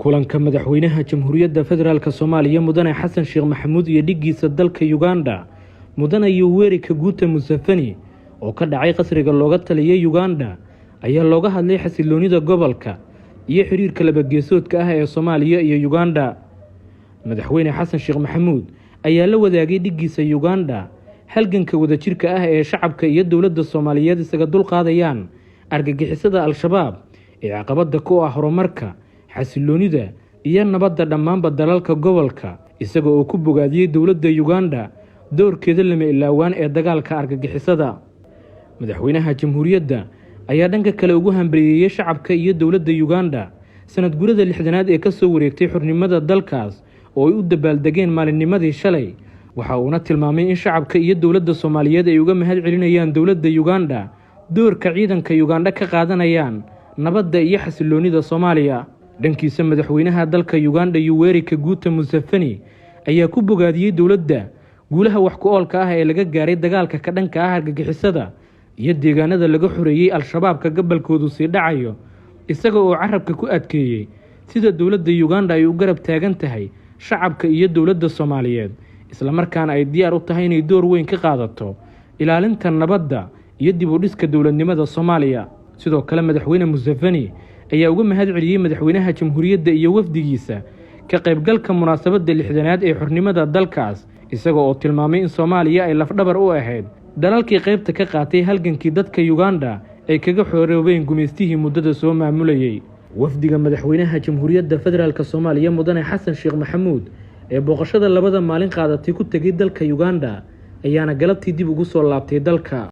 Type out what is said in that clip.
kulanka madaxweynaha jamhuuriyadda federaalka Soomaaliya mudane Xasan Sheekh Maxamuud iyo dhigiisa dalka Uganda mudane Yoweri Kaguta Museveni oo ka dhacay qasriga looga taliyay Uganda ayaa looga hadlay xasiloonida gobolka iyo xiriirka labageesoodka ah ee Soomaaliya iyo Uganda. Madaxweyne Xasan Sheekh Maxamuud ayaa la wadaagay dhigiisa Uganda halganka wadajirka ah ee shacabka iyo dawladda Soomaaliyeed isaga dulqaadayaan argagixisada Al-Shabaab ee caqabada ku ah horumarka xasiloonida iyo nabadda dhammaan dalalka gobolka, isaga oo ku bogaadiyay dawladda Uganda doorkeeda lama ilaawaan ee dagaalka argagixisada. Madaxweynaha jamhuuriyadda ayaa dhanka kale ugu hambalyeeyay shacabka iyo dawladda Uganda sanad guurada 6aad ee ka soo wareegtay xornimada dalkaas oo ay u dabaaldegeen maalinnimadii shalay. waxa uuna tilmaamay in shacabka iyo dawladda Soomaaliyeed ay uga mahad celinayaan dawladda Uganda doorka ciidanka Uganda ka qaadanayaan nabadda iyo xasiloonida Soomaaliya. dhankiisa madaxweynaha dalka Uganda Yoweri Kaguta Museveni ayaa ku bogaadiyay dawladda guulaha wax ku oolka ah ee laga gaaray dagaalka ka dhanka ah argagixisada iyo deegaanada laga xoreeyay Al-Shabaabka gobolkoodu sii dhacayo, isaga oo carabka ku adkeeyay sida dawladda Uganda ay u garab taagan tahay shacabka iyo dawladda Soomaaliyeed, isla markaana ay diyaar u tahay inay door weyn ka qaadato ilaalinta nabadda iyo dib u dhiska dawladnimada Soomaaliya. sidoo kale madaxweyne Museveni ayaa uga mahad celiyay madaxweynaha jamhuuriyadda iyo wafdigiisa ka qaybgalka munaasabadda 6aad ee xornimada dalkaas, isaga oo tilmaamay in Soomaaliya ay lafdhabar u ahayd dalalkii qaybta ka qaatay halgankii dadka Uganda ay kaga xoreeyeen gumeystihii muddada soo maamulayay. wafdiga madaxweynaha jamhuuriyadda federaalka Soomaaliya mudane Xasan Sheekh Maxamuud ee booqashada labada maalin qaadatay ku tagay dalka Uganda ayaana galabtii dib ugu soo laabtay dalka.